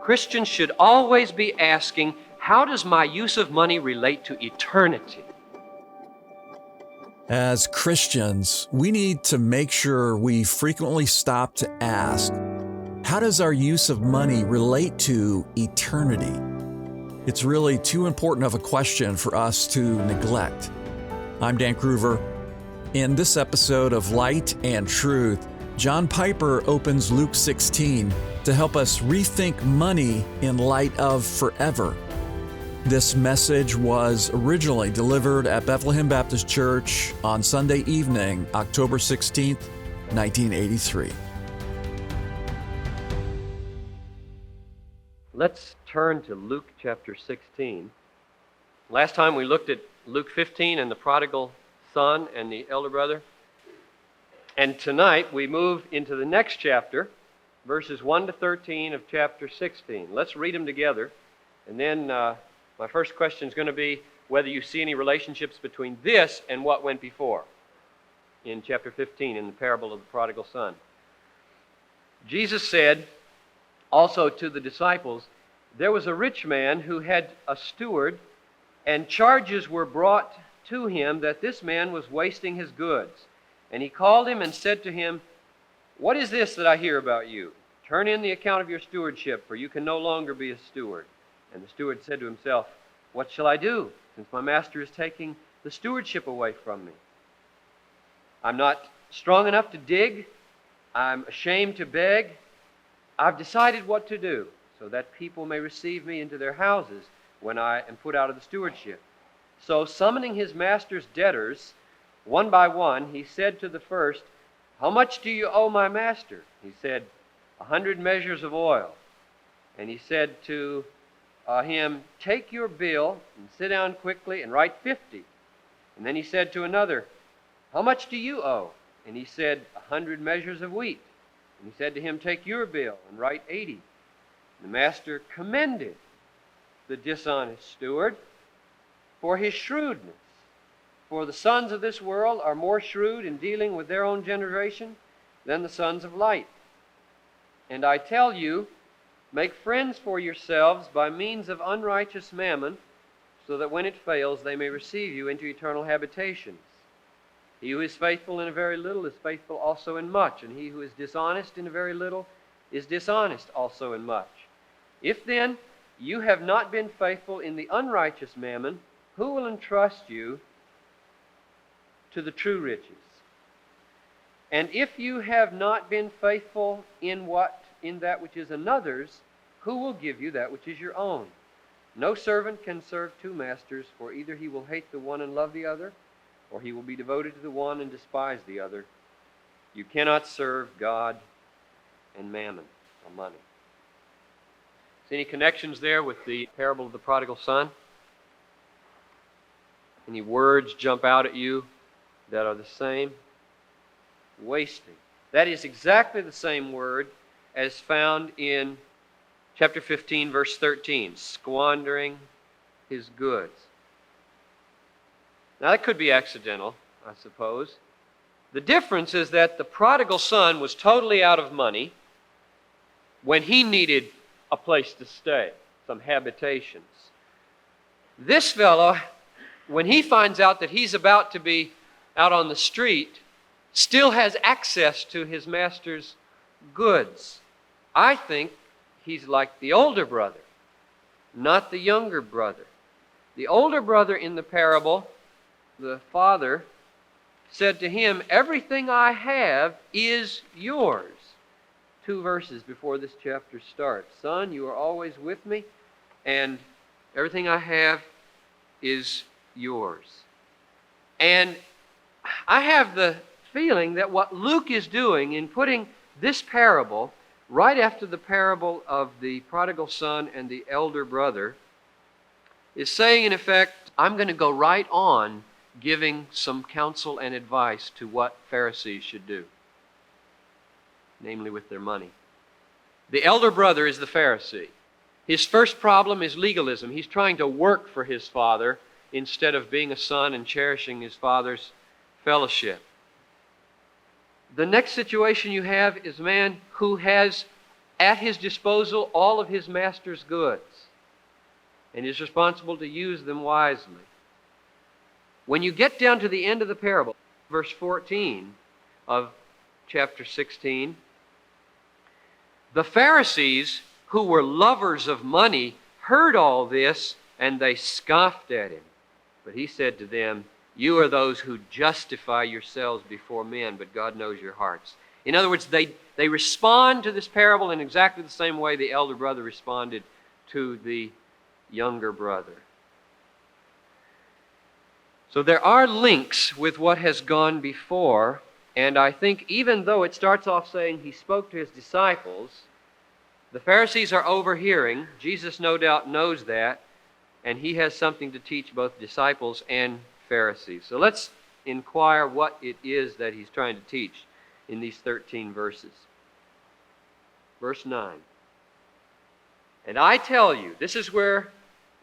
Christians should always be asking, how does my use of money relate to eternity? As Christians, we need to make sure we frequently stop to ask, how does our use of money relate to eternity? It's really too important of a question for us to neglect. I'm Dan Kruver. In this episode of Light and Truth, John Piper opens Luke 16 to help us rethink money in light of forever. This message was originally delivered at Bethlehem Baptist Church on Sunday evening, October 16th, 1983. Let's turn to Luke chapter 16. Last time we looked at Luke 15 and the prodigal son and the elder brother. And tonight we move into the next chapter, verses 1 to 13 of chapter 16. Let's read them together. And then my first question is going to be whether you see any relationships between this and what went before in chapter 15 in the parable of the prodigal son. Jesus said also to the disciples, there was a rich man who had a steward, and charges were brought to him that this man was wasting his goods. And he called him and said to him, what is this that I hear about you? Turn in the account of your stewardship, for you can no longer be a steward. And the steward said to himself, what shall I do, since my master is taking the stewardship away from me? I'm not strong enough to dig. I'm ashamed to beg. I've decided what to do, so that people may receive me into their houses when I am put out of the stewardship. So summoning his master's debtors, one by one, he said to the first, how much do you owe my master? He said, 100 measures of oil. And he said to him, take your bill and sit down quickly and write 50. And then he said to another, how much do you owe? And he said, 100 measures of wheat. And he said to him, take your bill and write 80. The master commended the dishonest steward for his shrewdness. For the sons of this world are more shrewd in dealing with their own generation than the sons of light. And I tell you, make friends for yourselves by means of unrighteous mammon, so that when it fails they may receive you into eternal habitations. He who is faithful in a very little is faithful also in much, and he who is dishonest in a very little is dishonest also in much. If then you have not been faithful in the unrighteous mammon, who will entrust you to the true riches? And if you have not been faithful in that which is another's, who will give you that which is your own? No servant can serve two masters, for either he will hate the one and love the other, or he will be devoted to the one and despise the other. You cannot serve God and mammon, or money. See any connections there with the parable of the prodigal son? Any words jump out at you that are the same? Wasting. That is exactly the same word as found in chapter 15, verse 13, squandering his goods. Now that could be accidental, I suppose. The difference is that the prodigal son was totally out of money when he needed a place to stay, some habitations. This fellow, when he finds out that he's about to be out on the street, still has access to his master's goods. I think he's like the older brother, not the younger brother. The older brother in the parable, the father, said to him, everything I have is yours. 2 verses before this chapter starts. Son, you are always with me, and everything I have is yours. And I have the feeling that what Luke is doing in putting this parable right after the parable of the prodigal son and the elder brother is saying, in effect, I'm going to go right on giving some counsel and advice to what Pharisees should do, namely with their money. The elder brother is the Pharisee. His first problem is legalism. He's trying to work for his father instead of being a son and cherishing his father's fellowship. The next situation you have is a man who has at his disposal all of his master's goods and is responsible to use them wisely. When you get down to the end of the parable, verse 14 of chapter 16, the Pharisees, who were lovers of money, heard all this, and they scoffed at him. But he said to them, "You are those who justify yourselves before men, but God knows your hearts." In other words, they respond to this parable in exactly the same way the elder brother responded to the younger brother. So there are links with what has gone before, and I think even though it starts off saying he spoke to his disciples, the Pharisees are overhearing. Jesus no doubt knows that, and he has something to teach both disciples and Pharisees. So let's inquire what it is that he's trying to teach in these 13 verses. Verse 9. And I tell you, this is where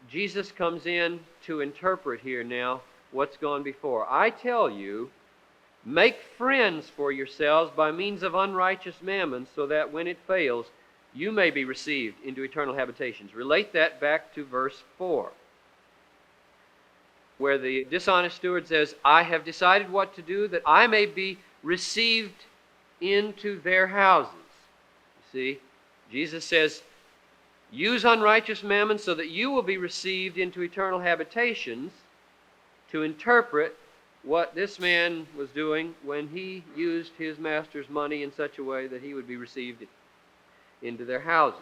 Jesus comes in to interpret here now what's gone before. I tell you, make friends for yourselves by means of unrighteous mammon, so that when it fails, you may be received into eternal habitations. Relate that back to verse 4, where the dishonest steward says, I have decided what to do that I may be received into their houses. You see, Jesus says, use unrighteous mammon so that you will be received into eternal habitations, to interpret what this man was doing when he used his master's money in such a way that he would be received into their houses.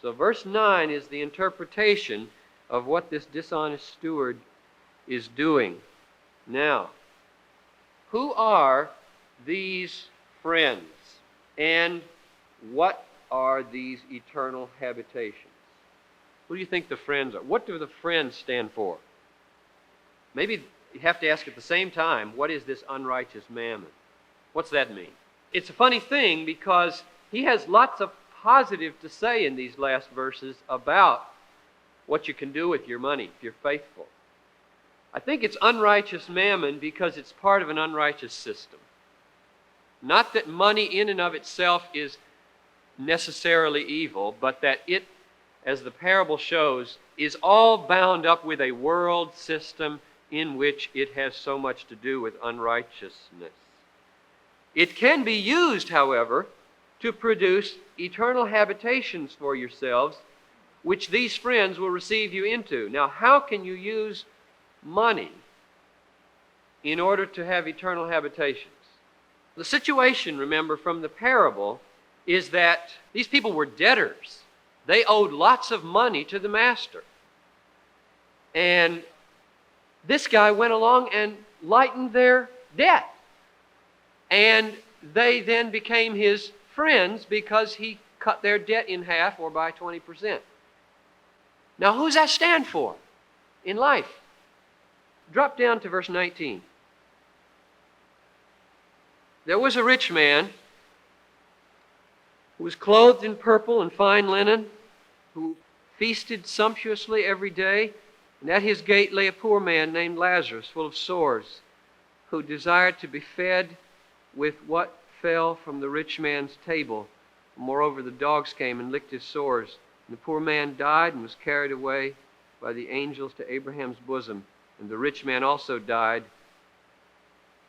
So verse 9 is the interpretation of what this dishonest steward is doing. Now, who are these friends, and what are these eternal habitations? Who do you think the friends are? What do the friends stand for? Maybe you have to ask at the same time, what is this unrighteous mammon? What's that mean? It's a funny thing because he has lots of positive to say in these last verses about what you can do with your money if you're faithful. I think it's unrighteous mammon because it's part of an unrighteous system. Not that money in and of itself is necessarily evil, but that it, as the parable shows, is all bound up with a world system in which it has so much to do with unrighteousness. It can be used, however, to produce eternal habitations for yourselves, which these friends will receive you into. Now, how can you use money in order to have eternal habitations? The situation, remember, from the parable is that these people were debtors. They owed lots of money to the master. And this guy went along and lightened their debt. And they then became his friends because he cut their debt in half or by 20%. Now, who's that stand for in life? Drop down to verse 19. There was a rich man who was clothed in purple and fine linen, who feasted sumptuously every day, and at his gate lay a poor man named Lazarus, full of sores, who desired to be fed with what fell from the rich man's table. Moreover, the dogs came and licked his sores. And the poor man died and was carried away by the angels to Abraham's bosom. And the rich man also died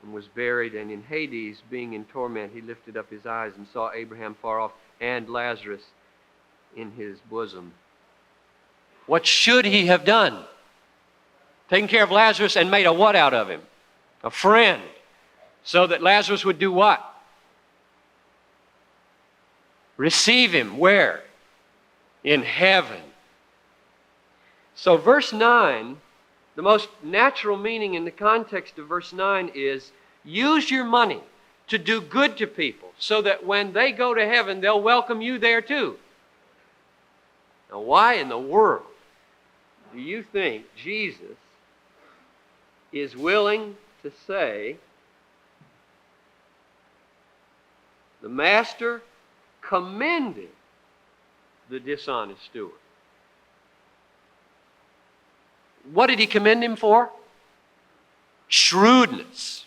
and was buried, and in Hades, being in torment, he lifted up his eyes and saw Abraham far off and Lazarus in his bosom. What should he have done? Taken care of Lazarus and made a what out of him? A friend. So that Lazarus would do what? Receive him. Where? In heaven. So verse 9, the most natural meaning in the context of verse 9 is, use your money to do good to people so that when they go to heaven, they'll welcome you there too. Now, why in the world do you think Jesus is willing to say, the master commended the dishonest steward? What did he commend him for? Shrewdness.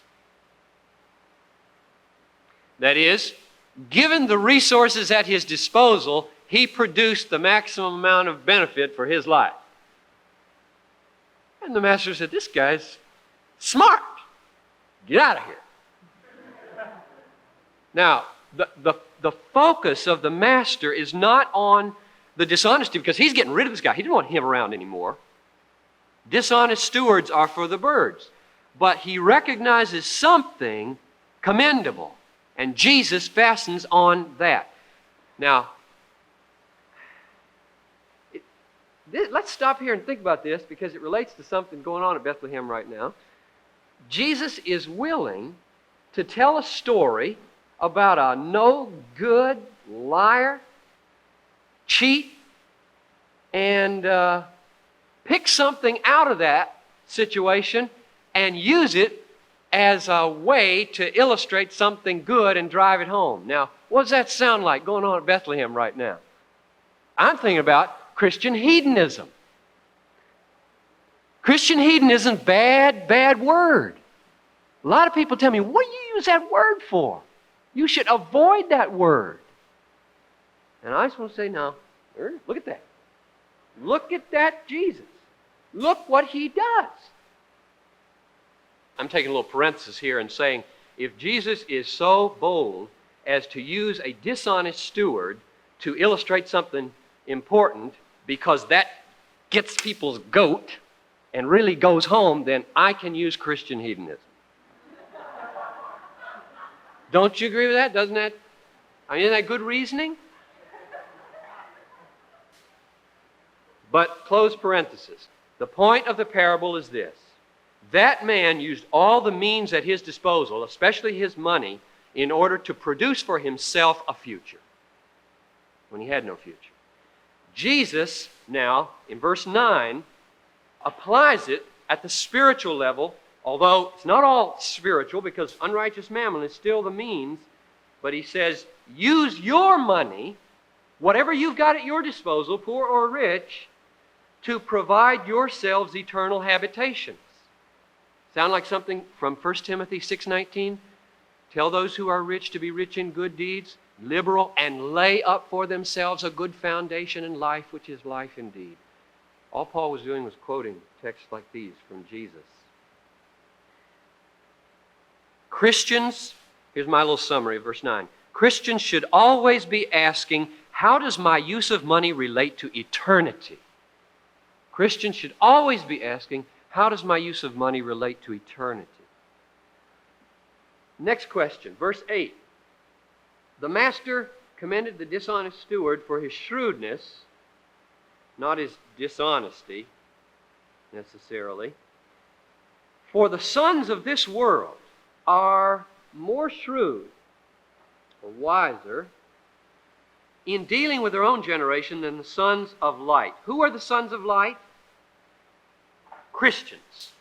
That is, given the resources at his disposal, he produced the maximum amount of benefit for his life. And the master said, this guy's smart. Get out of here. Now, the focus of the master is not on the dishonesty, because he's getting rid of this guy. He didn't want him around anymore. Dishonest stewards are for the birds. But he recognizes something commendable, and Jesus fastens on that. Now, let's stop here and think about this, because it relates to something going on at Bethlehem right now. Jesus is willing to tell a story about a no-good liar, cheat, and pick something out of that situation and use it as a way to illustrate something good and drive it home. Now, what does that sound like going on at Bethlehem right now? I'm thinking about Christian hedonism. Christian hedonism, bad word. A lot of people tell me, what do you use that word for? You should avoid that word. And I just want to say, no, look at that. Look at that Jesus. Look what he does. I'm taking a little parenthesis here and saying, if Jesus is so bold as to use a dishonest steward to illustrate something important because that gets people's goat and really goes home, then I can use Christian hedonism. Don't you agree with that? Isn't that good reasoning? But, close parenthesis, the point of the parable is this. That man used all the means at his disposal, especially his money, in order to produce for himself a future when he had no future. Jesus, now, in verse 9, applies it at the spiritual level, although it's not all spiritual because unrighteous mammon is still the means, but he says, use your money, whatever you've got at your disposal, poor or rich, to provide yourselves eternal habitations. Sound like something from 1 Timothy 6:19? Tell those who are rich to be rich in good deeds, liberal, and lay up for themselves a good foundation in life, which is life indeed. All Paul was doing was quoting texts like these from Jesus. Christians, here's my little summary of verse 9. Christians should always be asking, how does my use of money relate to eternity? Christians should always be asking, how does my use of money relate to eternity? Next question, verse 8. The master commended the dishonest steward for his shrewdness, not his dishonesty necessarily. For the sons of this world are more shrewd or wiser in dealing with their own generation than the sons of light. Who are the sons of light? Christians.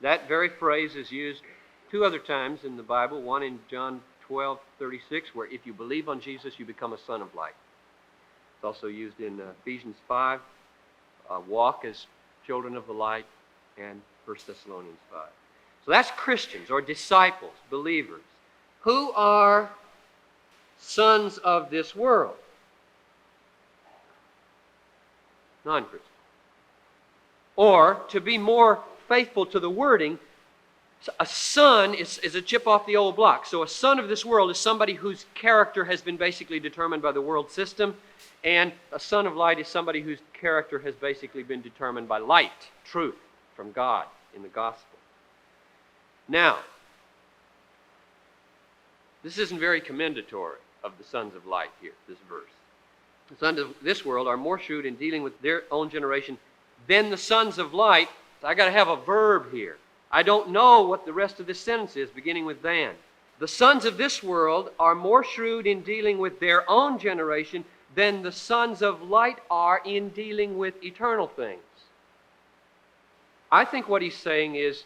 That very phrase is used two other times in the Bible, one in John 12:36, where if you believe on Jesus, you become a son of light. It's also used in Ephesians 5, walk as children of the light, and 1 Thessalonians 5. So that's Christians or disciples, believers, who are sons of this world. Non-Christians. Or, to be more faithful to the wording, a son is a chip off the old block. So a son of this world is somebody whose character has been basically determined by the world system, and a son of light is somebody whose character has basically been determined by light, truth from God in the gospel. Now, this isn't very commendatory of the sons of light here, this verse. The sons of this world are more shrewd in dealing with their own generation than the sons of light. So I got to have a verb here. I don't know what the rest of this sentence is, beginning with than. The sons of this world are more shrewd in dealing with their own generation than the sons of light are in dealing with eternal things. I think what he's saying is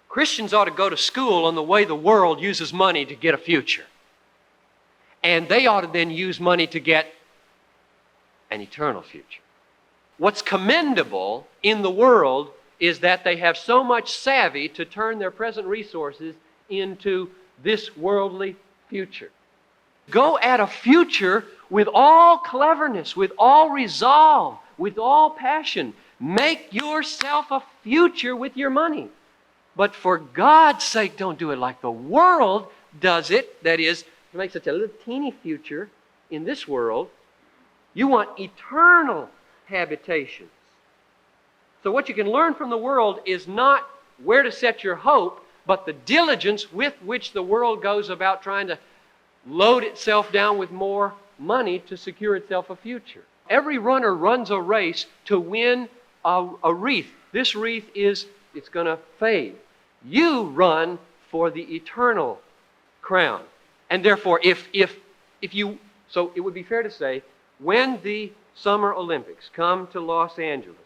Christians ought to go to school on the way the world uses money to get a future. And they ought to then use money to get an eternal future. What's commendable in the world is that they have so much savvy to turn their present resources into this worldly future. Go at a future with all cleverness, with all resolve, with all passion. Make yourself a future with your money. But for God's sake, don't do it like the world does it. That is, to make such a little teeny future in this world. You want eternal habitations. So what you can learn from the world is not where to set your hope, but the diligence with which the world goes about trying to load itself down with more money to secure itself a future. Every runner runs a race to win a wreath. This wreath it's going to fade. You run for the eternal crown. And therefore, so it would be fair to say, when the Summer Olympics come to Los Angeles,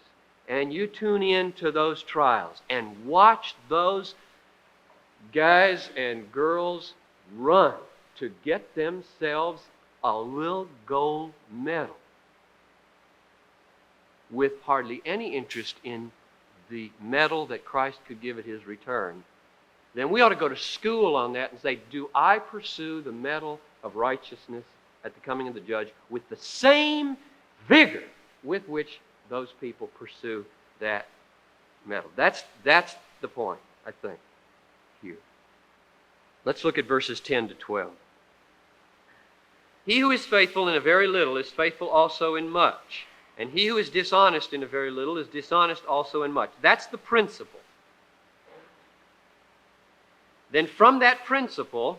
and you tune in to those trials and watch those guys and girls run to get themselves a little gold medal with hardly any interest in the medal that Christ could give at His return, then we ought to go to school on that and say, do I pursue the medal of righteousness at the coming of the judge with the same vigor with which those people pursue that medal? That's the point, I think, here. Let's look at verses 10 to 12. He who is faithful in a very little is faithful also in much. And he who is dishonest in a very little is dishonest also in much. That's the principle. Then from that principle,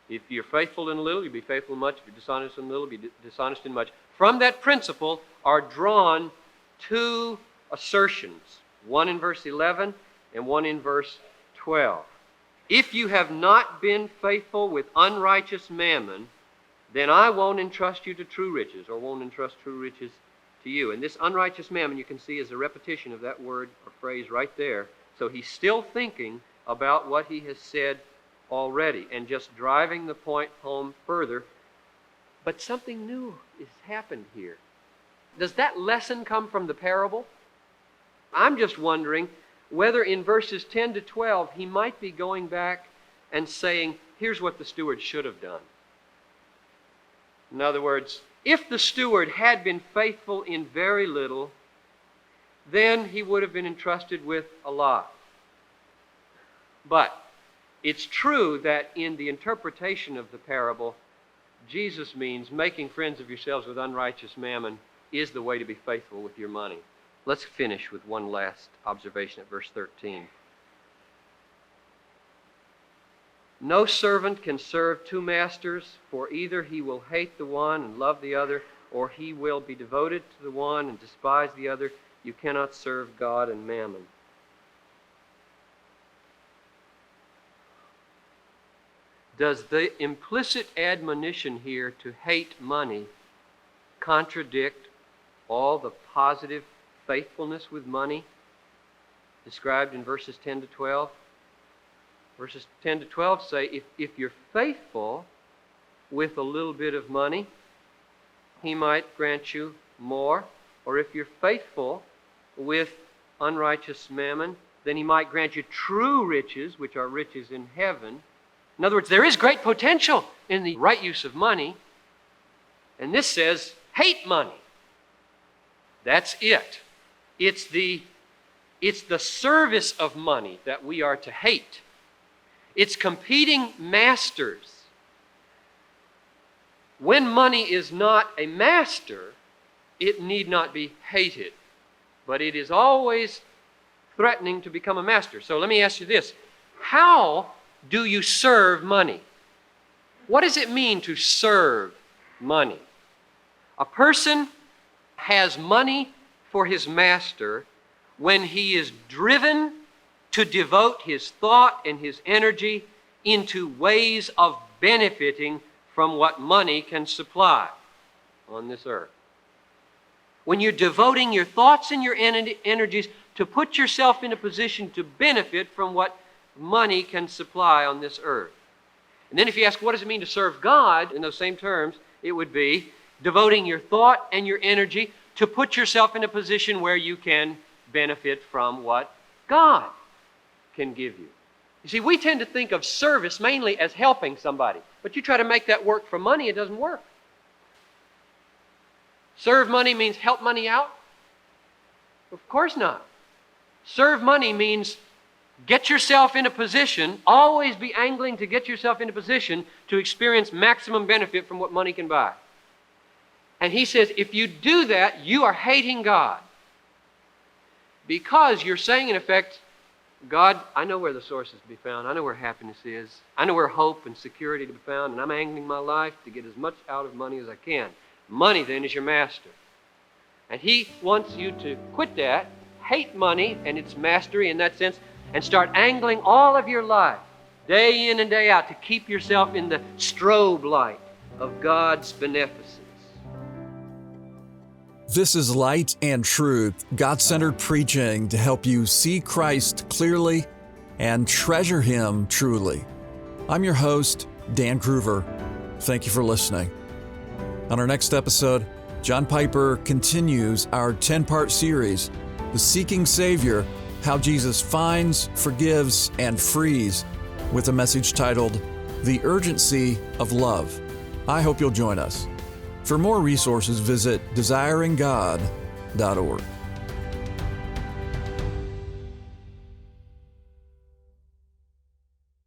if you're faithful in a little, you'll be faithful in much. If you're dishonest in a little, you'll be dishonest in much. From that principle are drawn two assertions, one in verse 11 and one in verse 12. If you have not been faithful with unrighteous mammon, then I won't entrust you to true riches, or won't entrust true riches to you. And this unrighteous mammon, you can see, is a repetition of that word or phrase right there. So he's still thinking about what he has said already and just driving the point home further. But something new has happened here. Does that lesson come from the parable? I'm just wondering whether in verses 10 to 12 he might be going back and saying, here's what the steward should have done. In other words, if the steward had been faithful in very little, then he would have been entrusted with a lot. But it's true that in the interpretation of the parable, Jesus means making friends of yourselves with unrighteous mammon is the way to be faithful with your money. Let's finish with one last observation at verse 13. No servant can serve two masters, for either he will hate the one and love the other, or he will be devoted to the one and despise the other. You cannot serve God and mammon. Does the implicit admonition here to hate money contradict all the positive faithfulness with money described in verses 10 to 12? Verses 10 to 12 say, if you're faithful with a little bit of money, He might grant you more. Or if you're faithful with unrighteous mammon, then He might grant you true riches, which are riches in heaven. In other words, there is great potential in the right use of money. And this says, hate money. That's it. It's the service of money that we are to hate. It's competing masters. When money is not a master, it need not be hated. But it is always threatening to become a master. So let me ask you this. How do you serve money? What does it mean to serve money? A person has money for his master when he is driven to devote his thought and his energy into ways of benefiting from what money can supply on this earth. When you're devoting your thoughts and your energies to put yourself in a position to benefit from what money can supply on this earth. And then if you ask, what does it mean to serve God? In those same terms, it would be devoting your thought and your energy to put yourself in a position where you can benefit from what God can give you. You see, we tend to think of service mainly as helping somebody. But you try to make that work for money, it doesn't work. Serve money means help money out? Of course not. Serve money means get yourself in a position, always be angling to get yourself in a position to experience maximum benefit from what money can buy. And he says, if you do that, you are hating God. Because you're saying, in effect, God, I know where the source is to be found. I know where happiness is. I know where hope and security to be found. And I'm angling my life to get as much out of money as I can. Money, then, is your master. And he wants you to quit that, hate money and its mastery in that sense, and start angling all of your life, day in and day out, to keep yourself in the strobe light of God's beneficence. This is Light and Truth, God-centered preaching to help you see Christ clearly and treasure Him truly. I'm your host, Dan Groover. Thank you for listening. On our next episode, John Piper continues our 10-part series, The Seeking Savior, How Jesus Finds, Forgives, and Frees, with a message titled, The Urgency of Love. I hope you'll join us. For more resources, visit desiringgod.org.